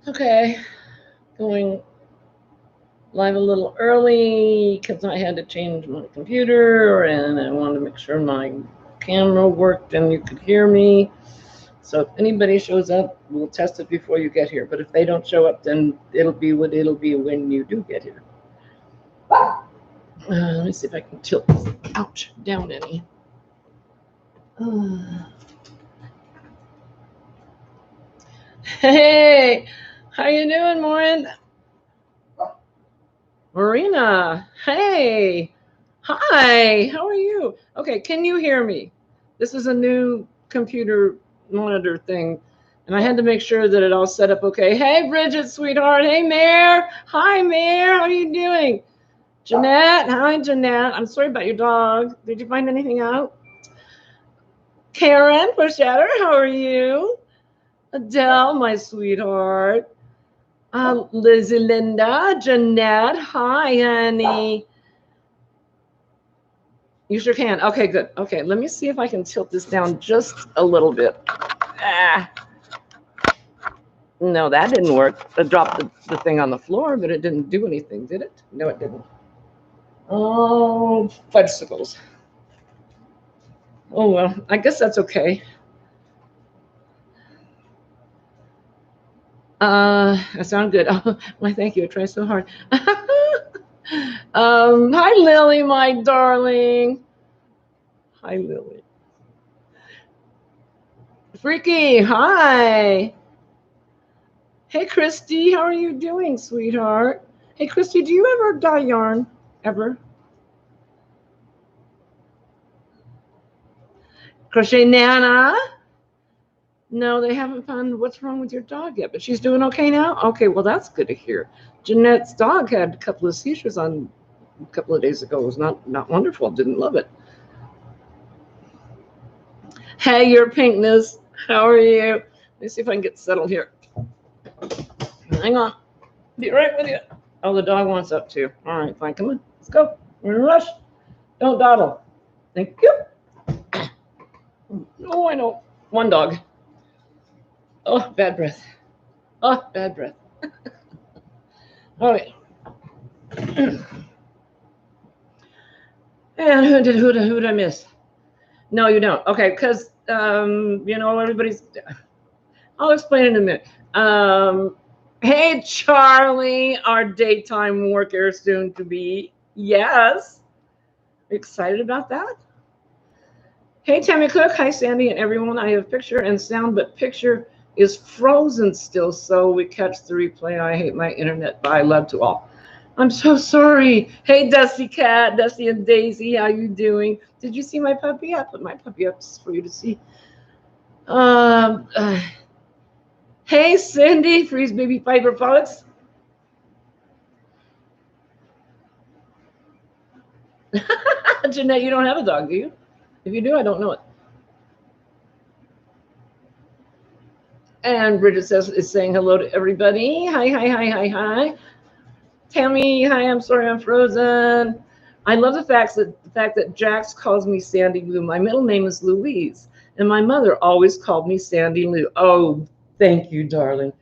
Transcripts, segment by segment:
Okay, going live a little early because I had to change my computer and I wanted to make sure my camera worked and you could hear me. So if anybody shows up, we'll test it before you get here. But if they don't show up, then it'll be what it'll be when you do get here. Let me see if I can tilt this, ouch, down any. Hey, how you doing, Maureen? Marina, hey, hi, how are you? Okay, can you hear me? This is a new computer monitor thing, and I had to make sure that it all set up okay. Hey, Bridget, sweetheart. Hey, Mare. Hi, Mare. How are you doing? Jeanette. Hi, Jeanette. I'm sorry about your dog. Did you find anything out? Karen Pushatter, how are you? Adele, my sweetheart. Lizzie Linda, Jeanette. Hi, honey. You sure can. Okay, good. Okay, let me see if I can tilt this down just a little bit. No, that didn't work. I dropped the thing on the floor, but it didn't do anything, did it? No, it didn't. Oh, fudgesicles. Oh, well, I guess that's okay. That sounds good. Oh, why, thank you. I tried so hard. Hi, Lily, my darling. Hi, Lily. Freaky, hi. Hey, Christy, how are you doing, sweetheart? Hey, Christy, do you ever dye yarn? Ever? Crochet Nana? No, they haven't found what's wrong with your dog yet, but she's doing okay now? Okay, well, that's good to hear. Jeanette's dog had a couple of seizures on a couple of days ago. It was not wonderful. Didn't love it. Hey, your pinkness. How are you? Let me see if I can get settled here. Hang on. Be right with you. Oh, the dog wants up too. All right, fine. Come on. Let's go. We're in a rush. Don't dawdle. Thank you. Oh, I know. One dog. Oh, bad breath. Oh, bad breath. All right. And who did I miss? No, you don't. Okay, because everybody's. I'll explain in a minute. Hey, Charlie, our daytime worker soon to be. Yes. Excited about that? Hey, Tammy Cook. Hi, Sandy, and everyone. I have picture and sound, but picture is frozen still, so we catch the replay. I hate my internet, but I love to all. I'm so sorry. Hey, Dusty Cat, Dusty and Daisy, how you doing? Did you see my puppy? I put my puppy up for you to see. Hey, Cindy, Freeze Baby Fiber Products. Jeanette, you don't have a dog, do you? If you do, I don't know it. And Bridget is saying hello to everybody. Hi. Tammy, hi, I'm sorry I'm frozen. I love the fact that Jax calls me Sandy Lou. My middle name is Louise, and my mother always called me Sandy Lou. Oh, thank you, darling.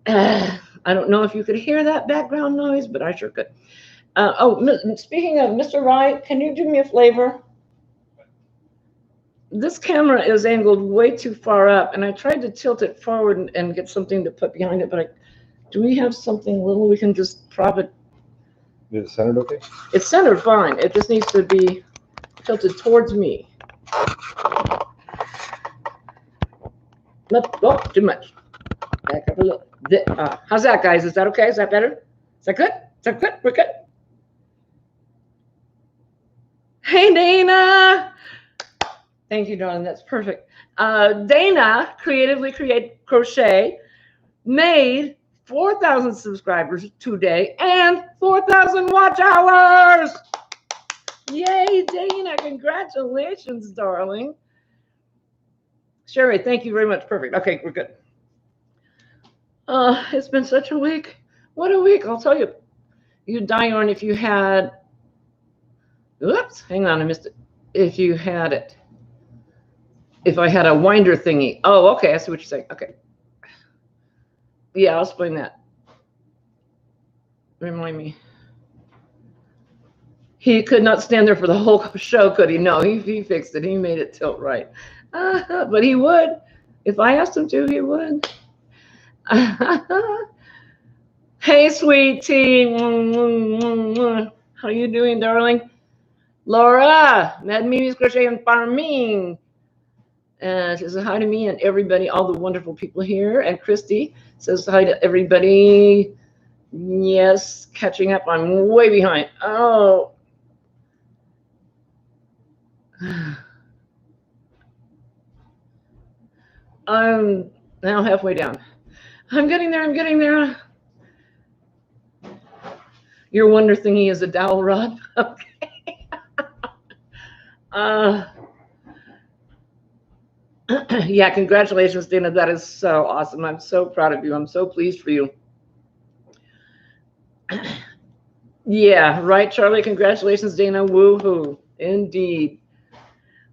I don't know if you could hear that background noise, but I sure could. Speaking of Mr. Wright, can you do me a favor? This camera is angled way too far up, and I tried to tilt it forward and get something to put behind it, but do we have something little we can just prop it? Is it centered okay? It's centered fine. It just needs to be tilted towards me. Oh, too much. Back up a little. How's that, guys? Is that okay? Is that better? Is that good? Is that good? We're good. Hey, Dana. Thank you, darling. That's perfect. Dana Creatively Create Crochet made 4,000 subscribers today and 4,000 watch hours. Yay, Dana. Congratulations, darling. Sherry, thank you very much. Perfect. Okay, we're good. It's been such a week. What a week. I'll tell you. You'd dye yarn if you had. Oops, hang on, I missed it. If you had it. If I had a winder thingy. Oh, okay. I see what you're saying. Okay. Yeah, I'll explain that. Remind me. He could not stand there for the whole show, could he? No, he fixed it. He made it tilt right. But he would. If I asked him to, he would. Hey, sweetie. How you doing, darling? Laura, Mad Mimi's Crochet and Farming. She says hi to me and everybody, all the wonderful people here. And Christy says hi to everybody. Yes, catching up. I'm way behind. Oh. I'm now halfway down. I'm getting there. I'm getting there. Your wonder thingy is a dowel rod. Okay. Yeah, congratulations, Dana. That is so awesome. I'm so proud of you. I'm so pleased for you. Yeah, right, Charlie. Congratulations, Dana. Woohoo. Indeed.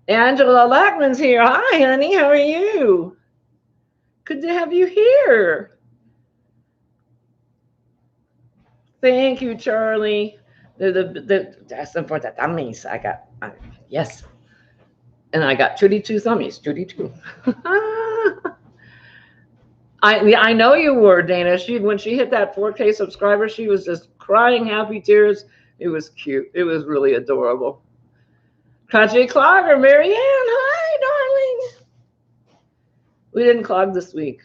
Angela Lackman's here. Hi, honey. How are you? Good to have you here. Thank you, Charlie. That's important. That means I got, yes. And I got Judy 2 thummies. Judy 2. I know you were, Dana. When she hit that 4K subscriber, she was just crying happy tears. It was cute. It was really adorable. Kaji Clogger, Marianne, hi, darling. We didn't clog this week.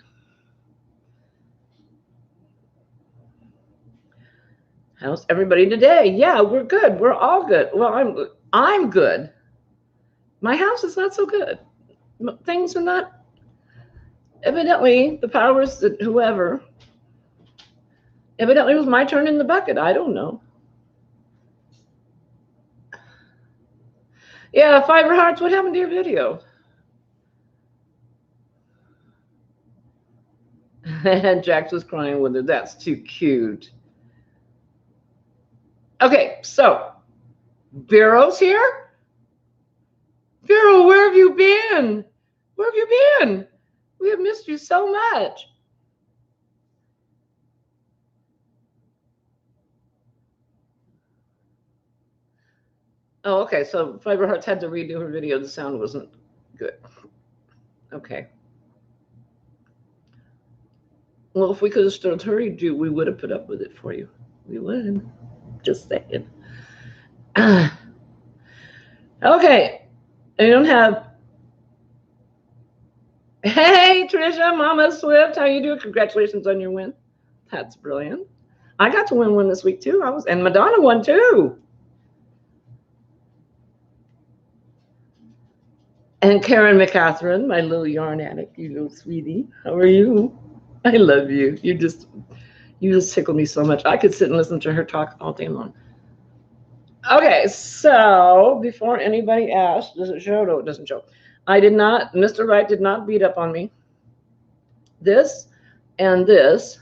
How's everybody today? Yeah, we're good. We're all good. Well, I'm good. My house is not so good. Things are not. Evidently, the powers that whoever. Evidently, it was my turn in the bucket. I don't know. Yeah, Fiber Hearts, what happened to your video? And Jax was crying with her. That's too cute. Okay, so Vero's here. Vero, where have you been? Where have you been? We have missed you so much. Oh, okay. So Fiber Hearts had to redo her video. The sound wasn't good. Okay. Well, if we could have still hurried you, we would have put up with it for you. We would. Just saying. Okay. I don't have. Hey, Trisha, Mama Swift, how you doing? Congratulations on your win. That's brilliant. I got to win one this week too. And Madonna won too. And Karen McCatherine, my little yarn addict, you little sweetie. How are you? I love you. You just tickle me so much. I could sit and listen to her talk all day long. Okay, so before anybody asks, does it show? No, it doesn't show. Mr. Wright did not beat up on me. This and this.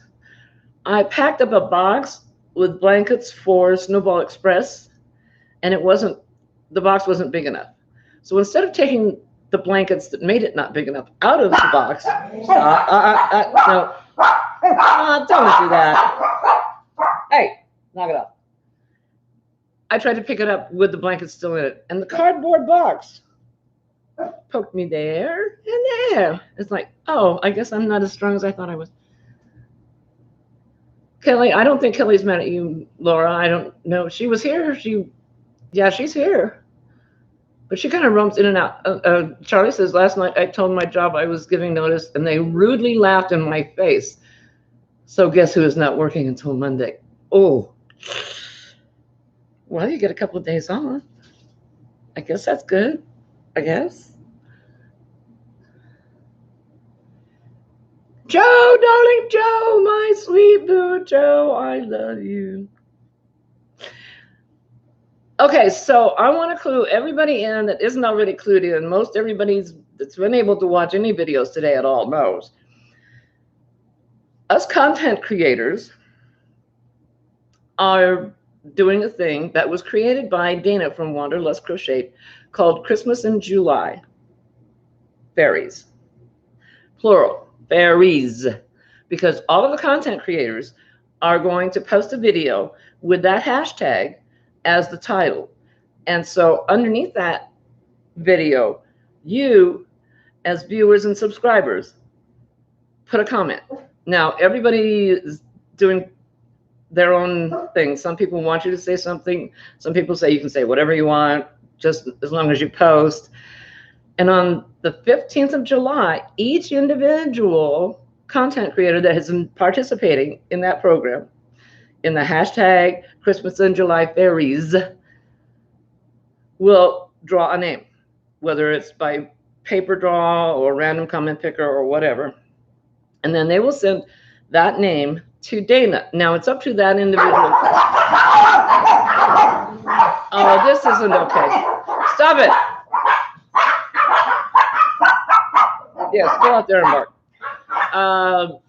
I packed up a box with blankets for Snowball Express, and the box wasn't big enough. So instead of taking the blankets that made it not big enough out of the box, no, don't do that. Hey, knock it off. I tried to pick it up with the blankets still in it, and the cardboard box poked me there and there. It's like, oh, I guess I'm not as strong as I thought I was. Kelly, I don't think Kelly's mad at you, Laura. I don't know. She was here. She's here. But she kind of roams in and out. Charlie says, last night I told my job I was giving notice, and they rudely laughed in my face. So guess who is not working until Monday? Oh. Well, you get a couple of days off. I guess that's good. I guess. Joe, darling Joe, my sweet boo Joe, I love you. Okay, so I want to clue everybody in that isn't already clued in. Most everybody that's been able to watch any videos today at all knows. Us content creators are doing a thing that was created by Dana from Wanderlust Crochet called Christmas in July. fairies, plural, fairies, because all of the content creators are going to post a video with that hashtag as the title. And so underneath that video, you as viewers and subscribers put a comment. Now, everybody is doing their own thing. Some people want you to say something. Some people say you can say whatever you want, just as long as you post. And on the 15th of July, each individual content creator that has been participating in that program, in the hashtag Christmas in July Fairies, will draw a name, whether it's by paper draw or random comment picker or whatever. And then they will send that name to Dana. Now it's up to that individual. Oh, this isn't okay. Stop it. Yes, go out there and bark.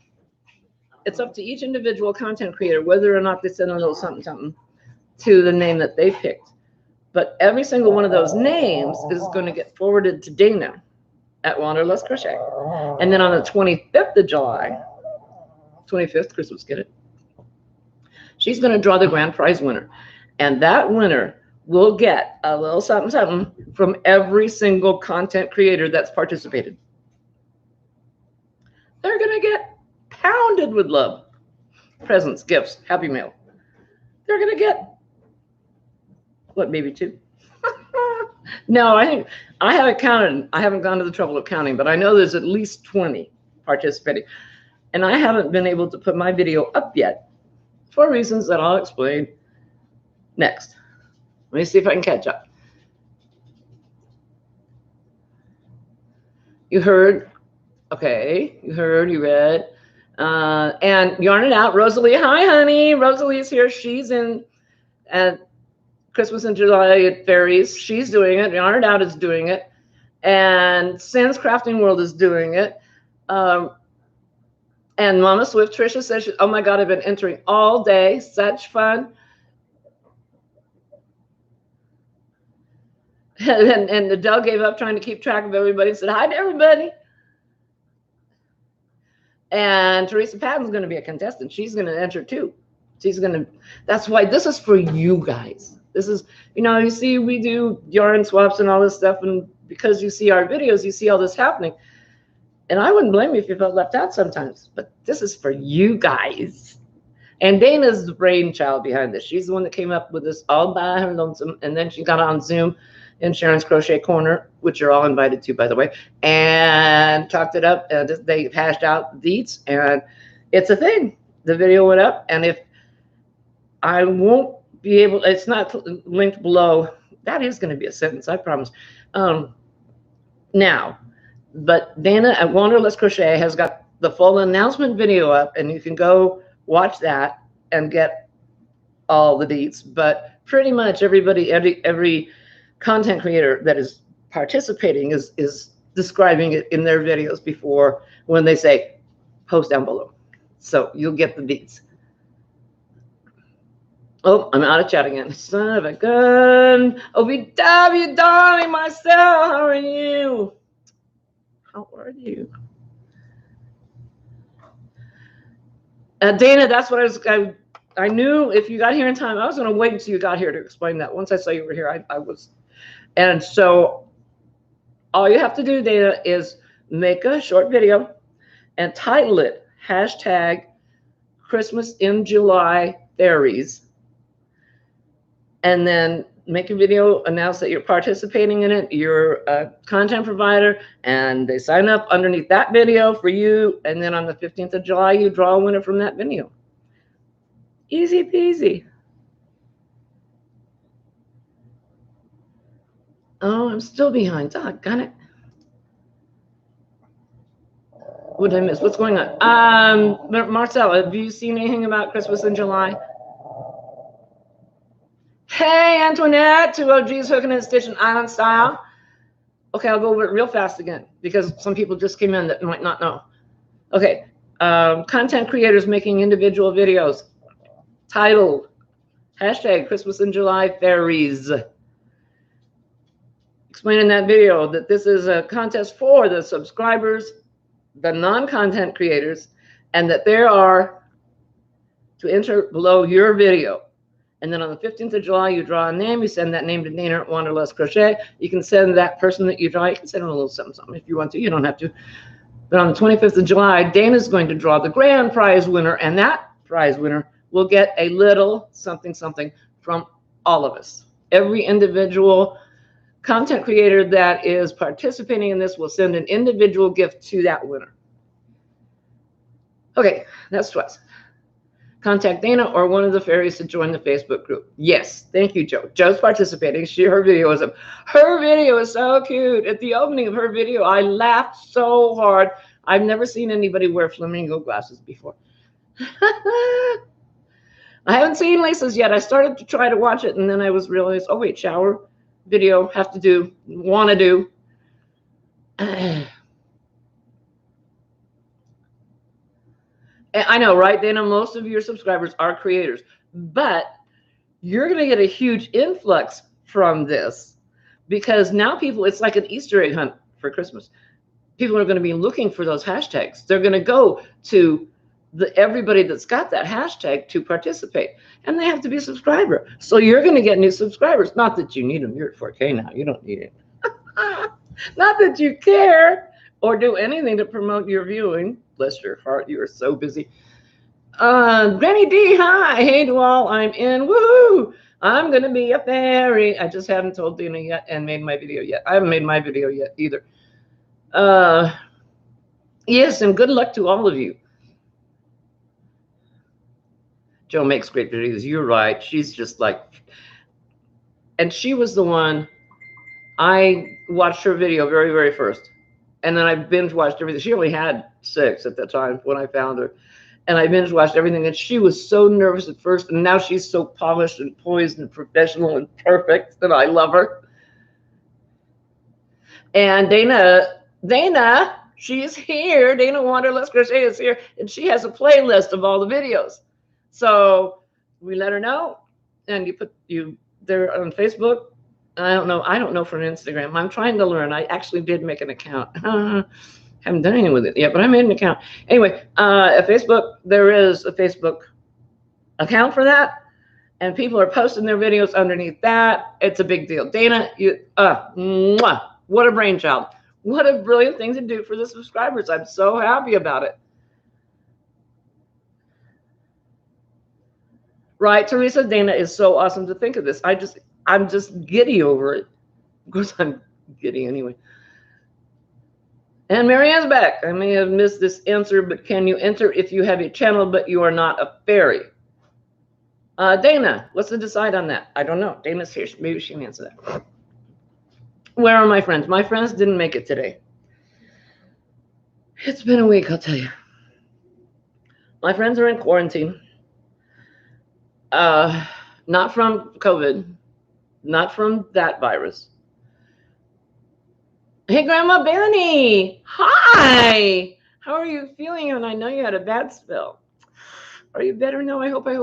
It's up to each individual content creator whether or not they send a little something something to the name that they picked. But every single one of those names is going to get forwarded to Dana at Wanderlust Crochet. And then on the 25th of July, 25th, Christmas, get it? She's going to draw the grand prize winner. And that winner will get a little something something from every single content creator that's participated. They're going to get pounded with love, presents, gifts, happy mail. They're going to get, what, maybe 2? No, I think I haven't counted. I haven't gone to the trouble of counting, but I know there's at least 20 participating. And I haven't been able to put my video up yet for reasons that I'll explain next. Let me see if I can catch up. You heard, okay, you heard, you read. And Yarn It Out, Rosalie, hi, honey. Rosalie's here. She's in at Christmas in July at Fairies. She's doing it. Yarn It Out is doing it. And Sans Crafting World is doing it. And Mama Swift, Trisha says, oh my God, I've been entering all day. Such fun. And Adele gave up trying to keep track of everybody and said, hi to everybody. And Teresa Patton's going to be a contestant. She's going to enter too. She's going to, that's why this is for you guys. This is, you know, you see, we do yarn swaps and all this stuff. And because you see our videos, you see all this happening. And I wouldn't blame you if you felt left out sometimes, but this is for you guys. And Dana's the brainchild behind this. She's the one that came up with this all by her lonesome. And then she got on Zoom in Sharon's Crochet Corner, which you're all invited to, by the way, and talked it up. And they hashed out deets, and it's a thing. The video went up, and if I won't be able, it's not linked below. That is going to be a sentence, I promise. Now, but Dana at Wanderlust Crochet has got the full announcement video up, and you can go watch that and get all the deets. But pretty much everybody, every content creator that is participating is describing it in their videos before when they say post down below. So you'll get the deets. Oh, I'm out of chat again. Son of a gun. OVW, darling, Marcel, how are you? How are you? Dana, that's what I knew if you got here in time. I was going to wait until you got here to explain that. Once I saw you were here, I was. And so all you have to do, Dana, is make a short video and title it hashtag Christmas in July Fairies. And then make a video, announce that you're participating in it, you're a content provider, and they sign up underneath that video for you. And then on the 15th of July, you draw a winner from that video. Easy peasy. Oh, I'm still behind. Doggone it. What did I miss? What's going on? Marcel, have you seen anything about Christmas in July? Hey, Antoinette, 2 OGs hooking and stitching island style. Okay, I'll go over it real fast again because some people just came in that might not know. Okay, content creators making individual videos titled hashtag Christmas in July Fairies. explained in that video that this is a contest for the subscribers, the non-content creators, and that there are to enter below your video. And then on the 15th of July, you draw a name. You send that name to Dana at Wanderlust Crochet. You can send that person that you draw. You can send them a little something if you want to. You don't have to. But on the 25th of July, Dana's going to draw the grand prize winner, and that prize winner will get a little something from all of us. Every individual content creator that is participating in this will send an individual gift to that winner. Okay, that's twice. Contact Dana or one of the fairies to join the Facebook group. Yes, thank you, Joe. Joe's participating. Her video is up. Her video is so cute. At the opening of her video, I laughed so hard. I've never seen anybody wear flamingo glasses before. I haven't seen Lisa's yet. I started to try to watch it, and then I realized, oh wait, shower, video, have to do, want to do. I know, right, Dana? Most of your subscribers are creators, but you're going to get a huge influx from this because now people, it's like an Easter egg hunt for Christmas. People are going to be looking for those hashtags. They're going to go to everybody that's got that hashtag to participate, and they have to be a subscriber. So you're going to get new subscribers. Not that you need them. You're at 4K now. You don't need it. Not that you care or do anything to promote your viewing. Bless your heart, you are so busy. Granny D, hi. Hey, Dwall, I'm in. Woohoo! I'm going to be a fairy. I just haven't told Dina yet and made my video yet. I haven't made my video yet either. Yes, and good luck to all of you. Joe makes great videos. You're right. She's just like, and she was the one, I watched her video very, very first. And then I binge watched everything. She only had 6 at the time when I found her. And I binge watched everything. And she was so nervous at first. And now she's so polished and poised and professional and perfect. And I love her. And Dana, she's here. Dana Wanderlust Crochet is here. And she has a playlist of all the videos. So we let her know. And you put there on Facebook. I don't know for an Instagram. I'm trying to learn. I actually did make an account. Haven't done anything with it yet, but I made an account. Anyway, at Facebook, there is a Facebook account for that, and people are posting their videos underneath that. It's a big deal. Dana, what a brainchild. What a brilliant thing to do for the subscribers. I'm so happy about it. Right, Teresa, Dana is so awesome to think of this. I'm just giddy over it. Of course, I'm giddy anyway. And Marianne's back. I may have missed this answer, but can you enter if you have a channel, but you are not a fairy? Dana, what's the decide on that? I don't know. Dana's here. Maybe she can answer that. Where are my friends? My friends didn't make it today. It's been a week, I'll tell you. My friends are in quarantine. Not from COVID. Not from that virus. Hey, Grandma Benny. Hi. How are you feeling? And I know you had a bad spell. Are you better now? I hope. Okay.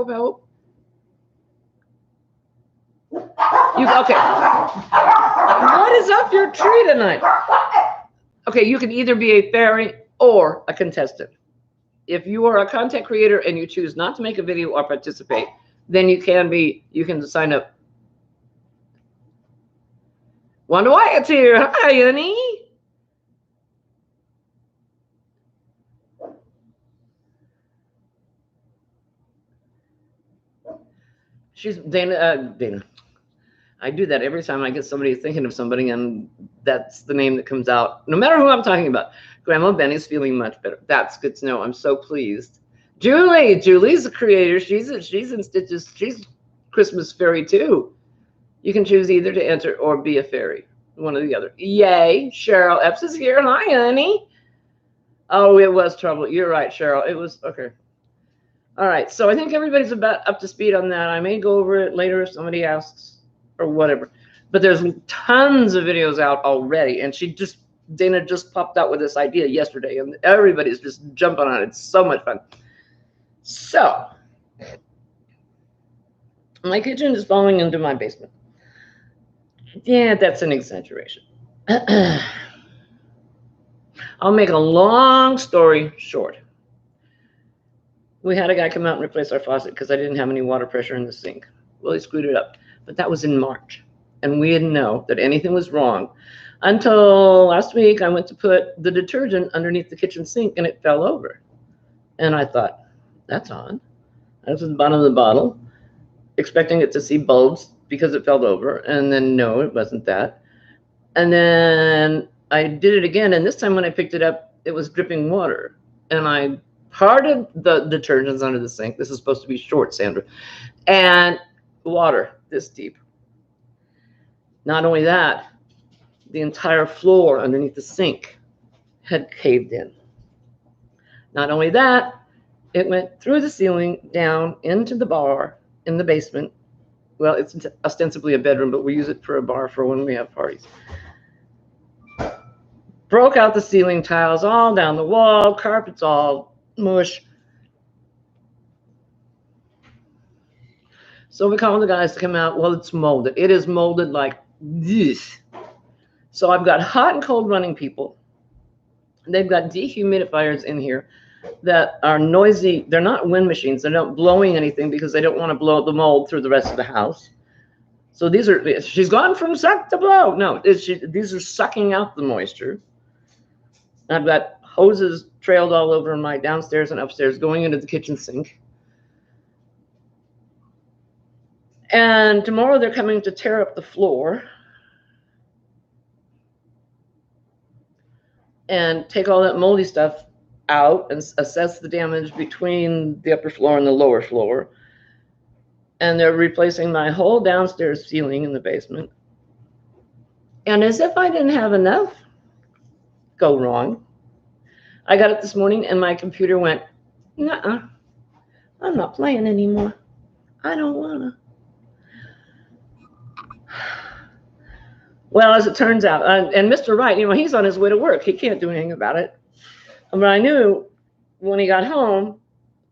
What is up your tree tonight? Okay, you can either be a fairy or a contestant. If you are a content creator and you choose not to make a video or participate, then you can sign up. Wanda Wyatt's here. Hi, honey. She's Dana. I do that every time I get somebody thinking of somebody, and that's the name that comes out, no matter who I'm talking about. Grandma Benny's feeling much better. That's good to know. I'm so pleased. Julie's a creator. She's in stitches. She's Christmas fairy too. You can choose either to enter or be a fairy, one or the other. Yay! Cheryl Epps is here. Hi, honey. Oh, it was trouble. You're right, Cheryl. It was okay. All right. So I think everybody's about up to speed on that. I may go over it later if somebody asks or whatever. But there's tons of videos out already, and Dana just popped out with this idea yesterday, and everybody's just jumping on it. It's so much fun. So my kitchen is falling into my basement. Yeah, that's an exaggeration. I'll make a long story short. We had a guy come out and replace our faucet because I didn't have any water pressure in the sink. Well, he screwed it up. But that was in March. And we didn't know that anything was wrong until last week. I went to put the detergent underneath the kitchen sink and it fell over. And I thought, that's odd. I was at the bottom of the bottle, expecting it to see bulbs because it fell over. And then, no, it wasn't that. And then I did it again. And this time when I picked it up, it was dripping water. And I parted the detergents under the sink. This is supposed to be short, Sandra. And water this deep. Not only that, the entire floor underneath the sink had caved in. Not only that, it went through the ceiling down into the bar in the basement. Well, it's ostensibly a bedroom, but we use it for a bar for when we have parties. Broke out the ceiling tiles all down the wall, carpets all mush. So we called the guys to come out. Well, it's molded. It is molded like this. So I've got hot and cold running people. They've got dehumidifiers in here that are noisy. They're not wind machines. They're not blowing anything because they don't want to blow the mold through the rest of the house. So these are, she's gone from suck to blow. No, these are sucking out the moisture. I've got hoses trailed all over my downstairs and upstairs going into the kitchen sink. And tomorrow they're coming to tear up the floor and take all that moldy stuff out and assess the damage between the upper floor and the lower floor. And they're replacing my whole downstairs ceiling in the basement. And as if I didn't have enough go wrong, I got up this morning and my computer went, nuh-uh, I'm not playing anymore. I don't wanna. Well, as it turns out, and Mr. Wright, he's on his way to work. He can't do anything about it. But I knew when he got home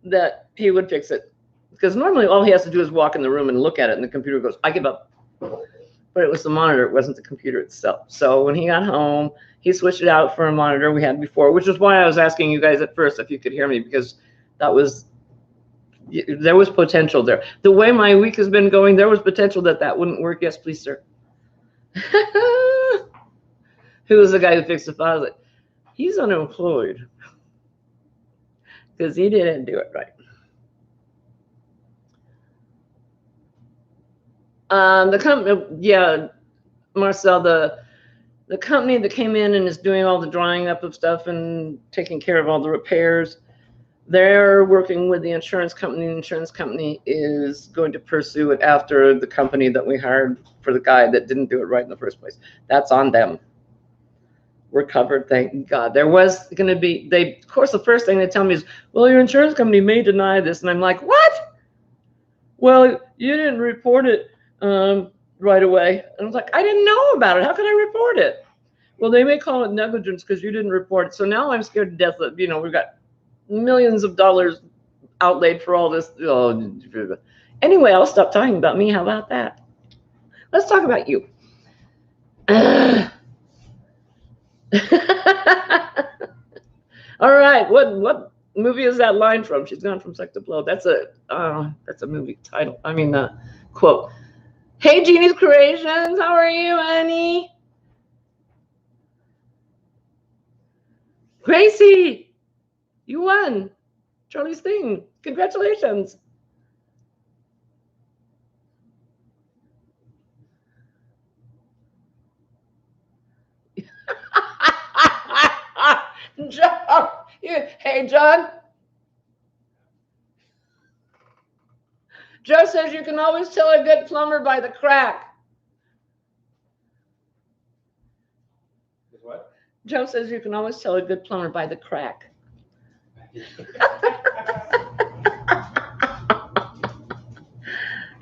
that he would fix it. Because normally all he has to do is walk in the room and look at it, and the computer goes, I give up. But it was the monitor. It wasn't the computer itself. So when he got home, he switched it out for a monitor we had before, which is why I was asking you guys at first if you could hear me, because there was potential there. The way my week has been going, there was potential that wouldn't work. Yes, please, sir. Who was the guy who fixed the faucet? He's unemployed because he didn't do it right. The company, yeah, Marcel, the company that came in and is doing all the drying up of stuff and taking care of all the repairs, they're working with the insurance company. The insurance company is going to pursue it after the company that we hired for the guy that didn't do it right in the first place. That's on them. We're covered, thank God. There was going to be, of course, the first thing they tell me is, well, your insurance company may deny this. And I'm like, what? Well, you didn't report it right away. And I was like, I didn't know about it. How could I report it? Well, they may call it negligence because you didn't report it. So now I'm scared to death that, we've got millions of dollars outlaid for all this. Oh. Anyway, I'll stop talking about me. How about that? Let's talk about you. All right. What movie is that line from? She's gone from sex to blow. That's a movie title. I mean, quote. Hey, Jeannie's Creations. How are you, Annie? Gracie, you won Charlie's thing. Congratulations. John, hey, John. Joe says you can always tell a good plumber by the crack. What? Joe says you can always tell a good plumber by the crack.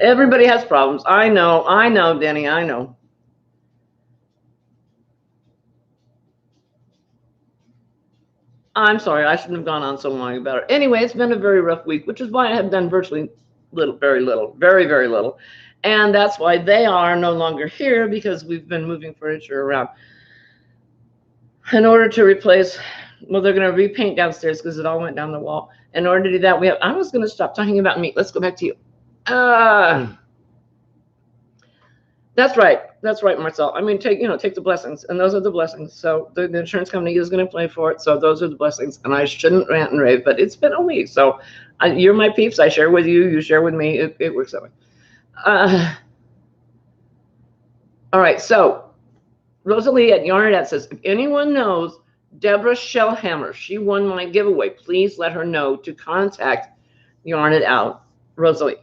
Everybody has problems. I know, Denny, I know. I'm sorry, I shouldn't have gone on so long about it. Anyway, it's been a very rough week, which is why I have done virtually very little. And that's why they are no longer here, because we've been moving furniture around in order to replace. Well, they're going to repaint downstairs because it all went down the wall. In order to do that, I was going to stop talking about meat. Let's go back to you. That's right. That's right, Marcel. I mean, take the blessings, and those are the blessings. So the insurance company is going to pay for it. So those are the blessings, and I shouldn't rant and rave, but it's been a week. So you're my peeps. I share with you. You share with me. It works that way. All right. So Rosalie at Yarnadette says, if anyone knows Deborah Shellhammer, she won my giveaway. Please let her know to contact Yarn It Out, Rosalie,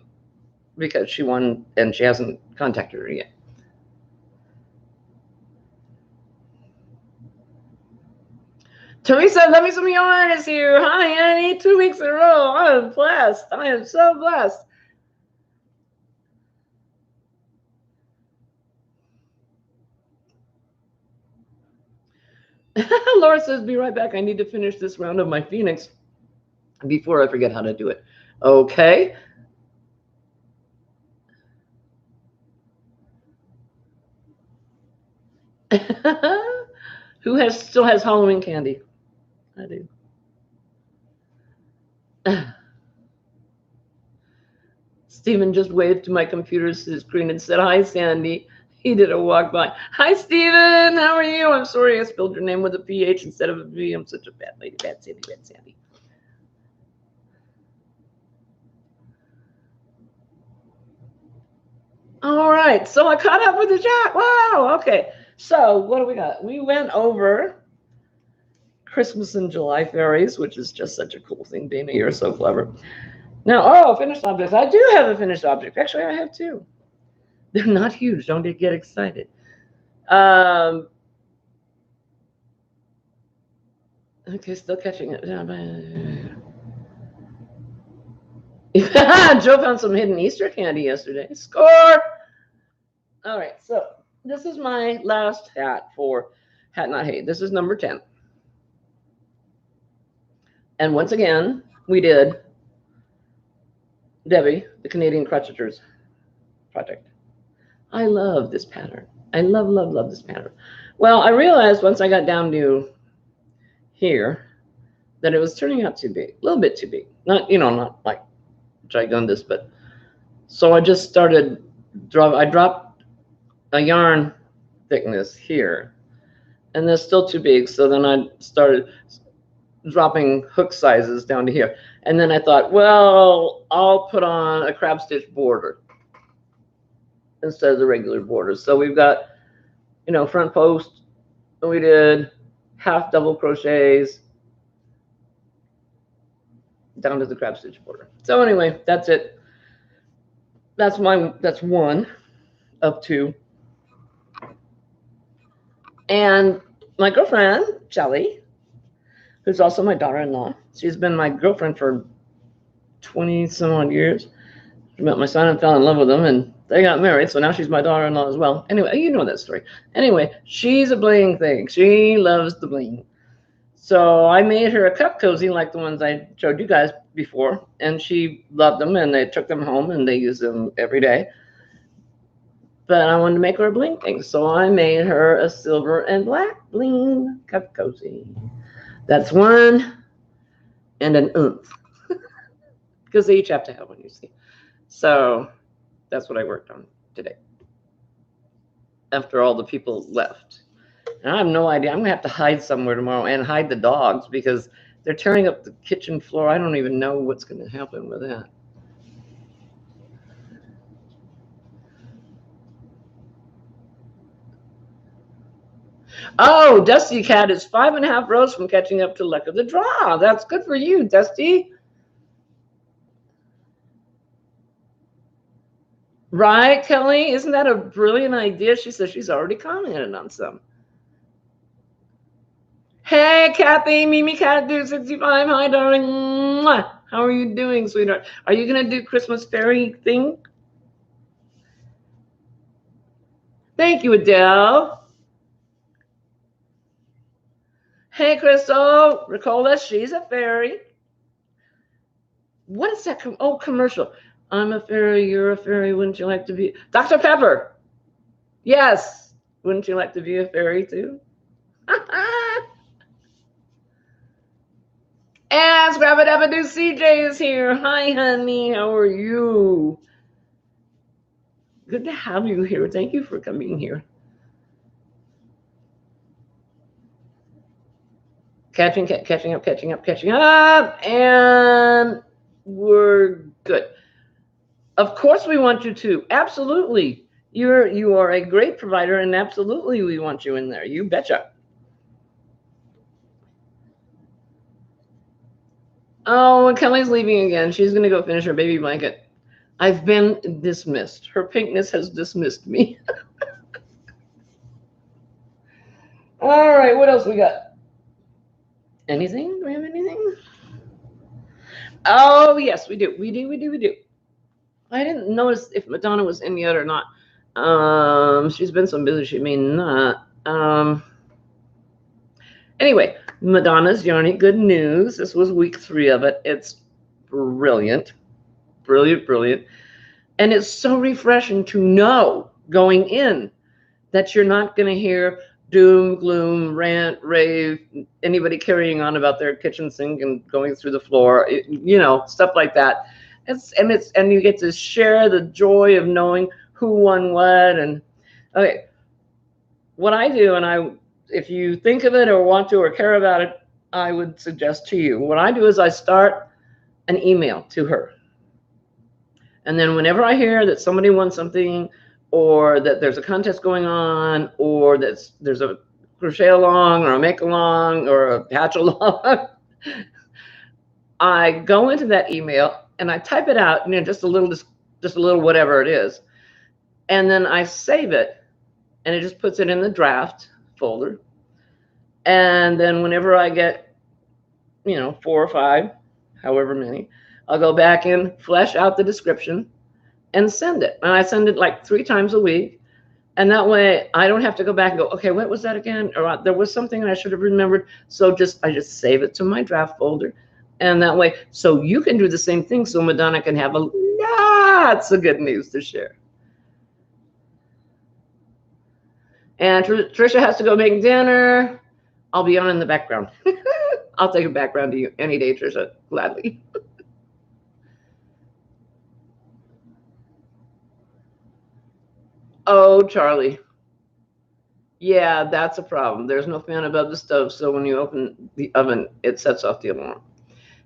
because she won and she hasn't contacted her yet. Teresa, let me some yarn is here. Hi, Annie. 2 weeks in a row. I am blessed. I am so blessed. Laura says, be right back. I need to finish this round of my Phoenix before I forget how to do it. Okay. Who still has Halloween candy? I do. Stephen just waved to my computer screen and said, hi, Sandy. He did a walk by. Hi, Stephen. How are you? I'm sorry I spelled your name with a PH instead of a V. I'm such a bad lady. Bad Sandy, bad Sandy. All right. So I caught up with the chat. Wow. Okay. So what do we got? We went over Christmas and July fairies, which is just such a cool thing. Dana, you're so clever. Now, finished objects. I do have a finished object. Actually, I have two. They're not huge. Don't get excited. Okay, still catching it. Joe found some hidden Easter candy yesterday. Score! All right, so this is my last hat for Hat Not Hate. This is number 10. And once again, we did Debbie, the Canadian Crocheters project. I love this pattern. I love, love, love this pattern. Well, I realized once I got down to here that it was turning out too big, a little bit too big. Not like gigundous, but so I just started I dropped a yarn thickness here, and they're still too big. So then I started dropping hook sizes down to here. And then I thought, well, I'll put on a crab stitch border instead of the regular border. So we've got, front post, we did half double crochets down to the crab stitch border. So anyway, that's it. That's one of two. And my girlfriend, Shelly, who's also my daughter-in-law, she's been my girlfriend for 20 some odd years. She met my son and fell in love with him, and they got married, so now she's my daughter-in-law as well. Anyway, you know that story. Anyway, she's a bling thing. She loves the bling. So I made her a cup cozy like the ones I showed you guys before, and she loved them, and they took them home, and they use them every day. But I wanted to make her a bling thing, so I made her a silver and black bling cup cozy. That's one and an oomph, because they each have to have one, you see. So that's what I worked on today after all the people left. And I have no idea. I'm going to have to hide somewhere tomorrow and hide the dogs because they're tearing up the kitchen floor. I don't even know what's going to happen with that. Oh, Dusty Cat is 5.5 rows from catching up to luck of the draw. That's good for you, Dusty. Right, Kelly? Isn't that a brilliant idea? She says she's already commented on some. Hey, Kathy, Mimi Cat Dude 65. Hi, darling. Mwah. How are you doing, sweetheart? Are you going to do Christmas fairy thing? Thank you, Adele. Hey, Crystal. Ricola, she's a fairy. What is that? Oh, commercial. I'm a fairy, you're a fairy, wouldn't you like to be? Dr. Pepper! Yes! Wouldn't you like to be a fairy too? And Scrap It Up and Do CJ is here. Hi, honey. How are you? Good to have you here. Thank you for coming here. Catching up. And we're good. Of course we want you to. Absolutely. You are a great provider, and absolutely we want you in there. You betcha. Oh, Kelly's leaving again. She's going to go finish her baby blanket. I've been dismissed. Her pinkness has dismissed me. All right, what else we got? Anything? Do we have anything? Oh, yes, we do. We do. I didn't notice if Madonna was in yet or not. She's been so busy, she may not. Anyway, Madonna's Yarny Good News. This was week 3 of it. It's brilliant. Brilliant. And it's so refreshing to know going in that you're not going to hear doom, gloom, rant, rave, anybody carrying on about their kitchen sink and going through the floor, stuff like that. And you get to share the joy of knowing who won what. And okay, what I do, and if you think of it or want to or care about it, I would suggest to you, what I do is I start an email to her. And then whenever I hear that somebody won something, or that there's a contest going on, or that there's a crochet along or a make along or a patch along, I go into that email and I type it out, just a little whatever it is. And then I save it, and it just puts it in the draft folder. And then whenever I get, 4 or 5, however many, I'll go back in, flesh out the description, and send it. And I send it like 3 times a week. And that way I don't have to go back and go, okay, what was that again? Or there was something I should have remembered. So I just save it to my draft folder. And that way, so you can do the same thing, so Madonna can have lots of good news to share. And Trisha has to go make dinner. I'll be on in the background. I'll take a background to you any day, Trisha, gladly. Oh, Charlie. Yeah, that's a problem. There's no fan above the stove, so when you open the oven, it sets off the alarm.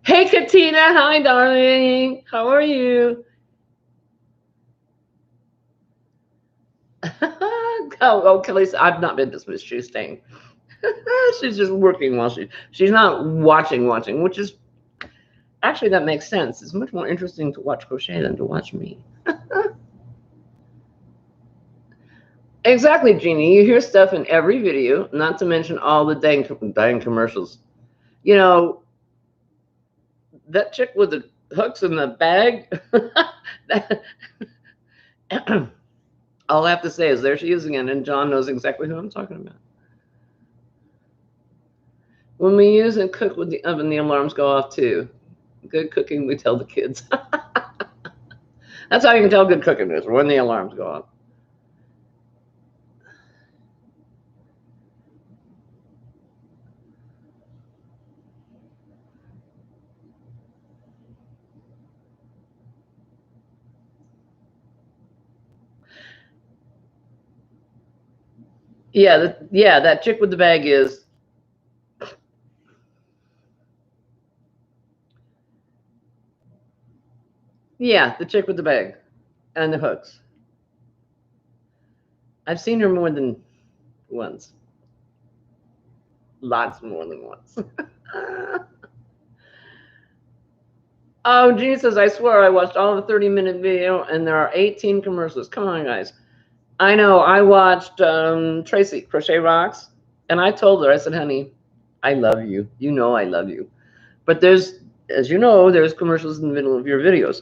Hey, Katina. Hi, darling. How are you? Kelly, I've not been dismissed. She's staying. She's just working while she's not watching, which is actually, that makes sense. It's much more interesting to watch crochet than to watch me. Exactly, Jeannie. You hear stuff in every video, not to mention all the dang commercials. That chick with the hooks in the bag. All I have to say is there she is again, and John knows exactly who I'm talking about. When we use and cook with the oven, the alarms go off too. Good cooking, we tell the kids. That's how you can tell good cooking is, when the alarms go off. Yeah, that chick with the bag is. Yeah, the chick with the bag and the hooks. I've seen her more than once. Lots more than once. Oh, Jesus, I swear I watched all the 30-minute video, and there are 18 commercials. Come on, guys. I know. I watched Tracy, Crochet Rocks, and I told her, I said, honey, I love you. You know I love you. But there's commercials in the middle of your videos.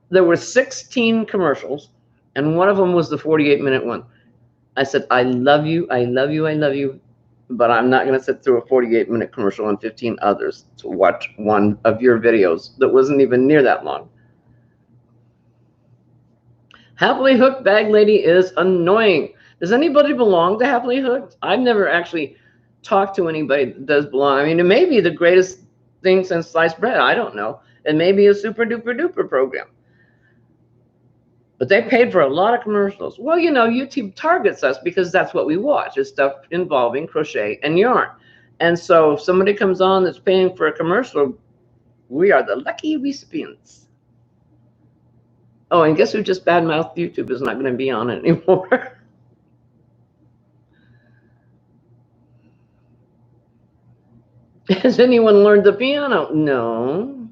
There were 16 commercials, and one of them was the 48-minute one. I said, I love you, but I'm not going to sit through a 48-minute commercial and 15 others to watch one of your videos that wasn't even near that long. Happily Hooked Bag Lady is annoying. Does anybody belong to Happily Hooked? I've never actually talked to anybody that does belong. I mean, it may be the greatest thing since sliced bread. I don't know. It may be a super duper duper program. But they paid for a lot of commercials. Well, you know, YouTube targets us because that's what we watch, is stuff involving crochet and yarn. And so if somebody comes on that's paying for a commercial, we are the lucky recipients. Oh, and guess who just badmouthed YouTube is not going to be on it anymore? Has anyone learned the piano? No.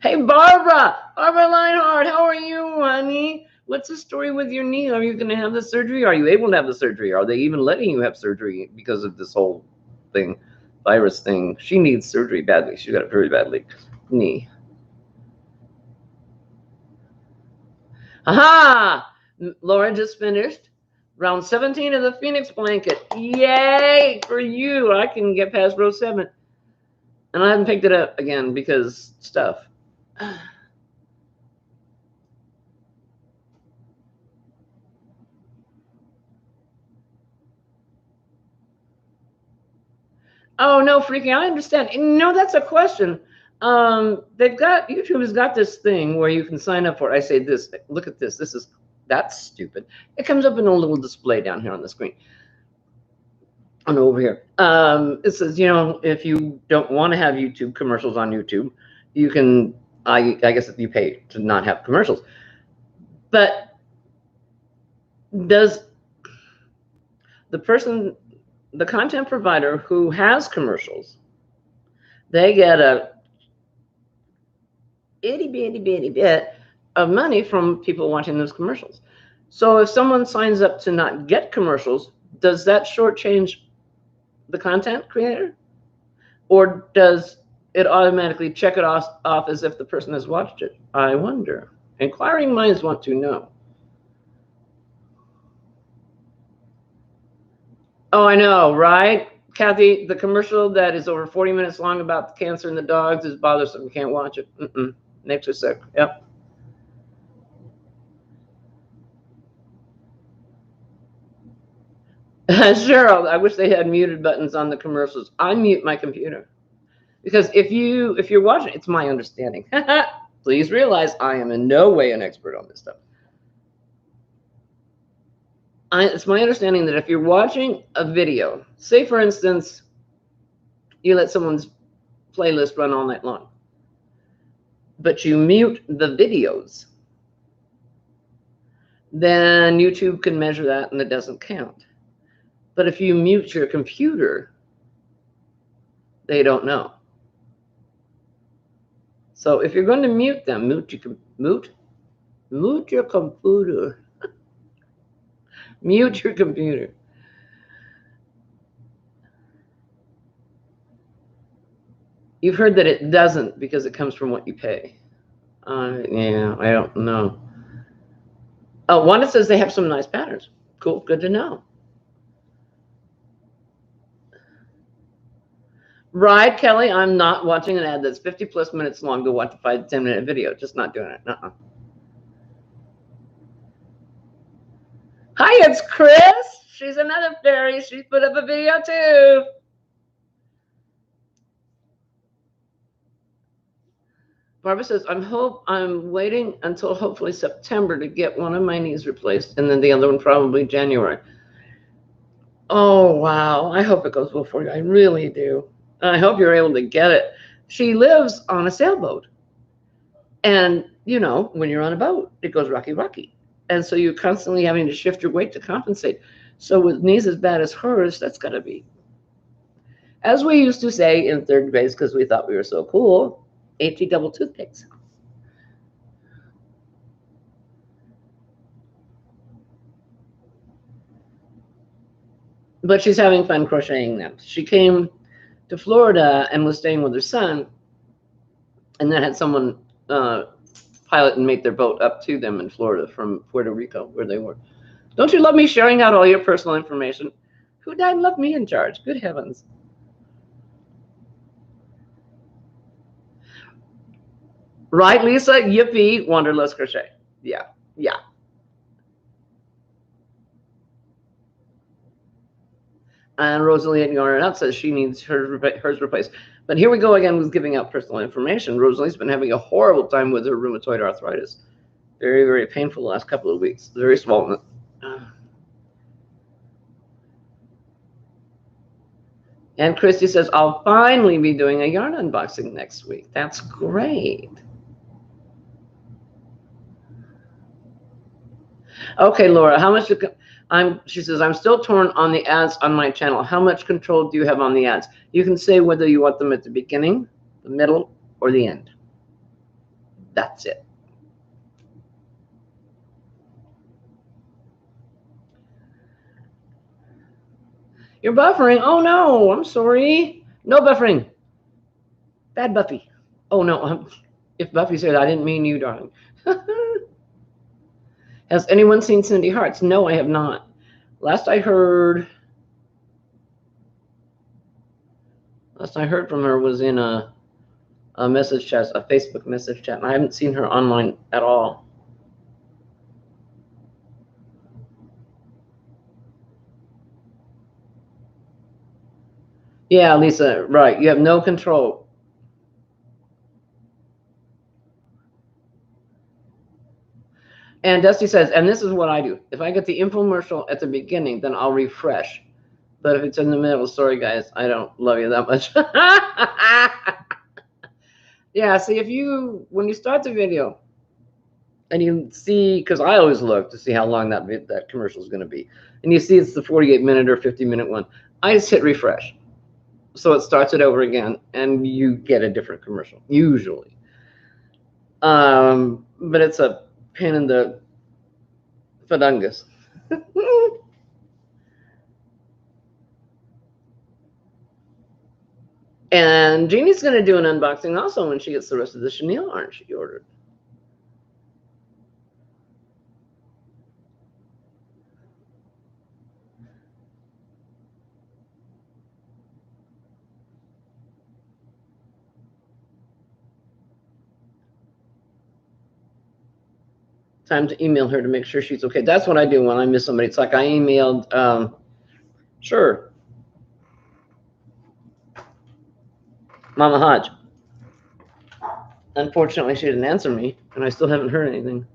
Hey, Barbara Leinhardt, how are you, honey? What's the story with your knee? Are you going to have the surgery? Are you able to have the surgery? Are they even letting you have surgery because of this whole thing, virus thing? She needs surgery badly. She got it very badly. Knee. Aha! Laura just finished round 17 of the Phoenix blanket. Yay for you. I can get past row 7. And I haven't picked it up again because stuff. Oh no, freaking! I understand. No, that's a question. They've got YouTube has got this thing where you can sign up for it. I say this. Look at this. That's stupid. It comes up in a little display down here on the screen. Oh no, over here. It says, you know, if you don't want to have YouTube commercials on YouTube, you can. I guess you pay to not have commercials. But does the content provider who has commercials, they get a itty bitty bit of money from people watching those commercials. So if someone signs up to not get commercials, does that shortchange the content creator? Or does it automatically check it off as if the person has watched it? I wonder. Inquiring minds want to know. Oh, I know, right? Kathy, the commercial that is over 40 minutes long about the cancer in the dogs is bothersome. You can't watch it. Next a sec. Yep. Cheryl, I wish they had muted buttons on the commercials. I mute my computer because if you're watching, it's my understanding. Please realize I am in no way an expert on this stuff. It's my understanding that if you're watching a video, say for instance, you let someone's playlist run all night long, but you mute the videos, then YouTube can measure that and it doesn't count. But if you mute your computer, they don't know. So if you're going to mute them, mute your computer. Mute your computer. You've heard that it doesn't because it comes from what you pay. Yeah, I don't know. Oh, Wanda says they have some nice patterns. Cool, good to know. Right, Kelly, I'm not watching an ad that's 50 plus minutes long to watch a 5 to 10-minute video. Just not doing it. Hi, it's Chris. She's another fairy. She put up a video too. Barbara says, I'm waiting until hopefully September to get one of my knees replaced, and then the other one probably January. Oh, wow. I hope it goes well for you. I really do. I hope you're able to get it. She lives on a sailboat. And, you know, when you're on a boat, it goes rocky, rocky. And so you're constantly having to shift your weight to compensate. So with knees as bad as hers, that's got to be. As we used to say in 3rd grade, because we thought we were so cool, 80 double toothpicks. But she's having fun crocheting them. She came to Florida and was staying with her son, and then had someone pilot and make their boat up to them in Florida from Puerto Rico, where they were. Don't you love me sharing out all your personal information? Who died left me in charge? Good heavens. Right, Lisa? Yippee, Wanderlust Crochet. Yeah, yeah. And Rosalie at Yarn It Out says she needs hers replaced. But here we go again with giving out personal information. Rosalie's been having a horrible time with her rheumatoid arthritis. Very, very painful the last couple of weeks. Very swollen. And Christy says, I'll finally be doing a yarn unboxing next week. That's great. Okay, Laura, how much she says, I'm still torn on the ads on my channel. How much control do you have on the ads? You can say whether you want them at the beginning, the middle, or the end. That's it. You're buffering. Oh, no, I'm sorry. No buffering. Bad Buffy. Oh, no. If Buffy said, I didn't mean you, darling. Has anyone seen Cindy Hart's? No, I have not. Last I heard from her was in a message chat, a Facebook message chat, and I haven't seen her online at all. Yeah, Lisa, right. You have no control. And Dusty says, and this is what I do. If I get the infomercial at the beginning, then I'll refresh. But if it's in the middle, sorry, guys, I don't love you that much. Yeah, see, when you start the video and you see, because I always look to see how long that commercial is going to be, and you see it's the 48-minute or 50-minute one, I just hit refresh. So it starts it over again, and you get a different commercial, usually. But it's a pain in the fadungus. And Jeannie's going to do an unboxing also when she gets the rest of the chenille yarn she ordered. Time to email her to make sure she's okay. That's what I do when I miss somebody. It's like I emailed, sure, Mama Hodge. Unfortunately, she didn't answer me, and I still haven't heard anything.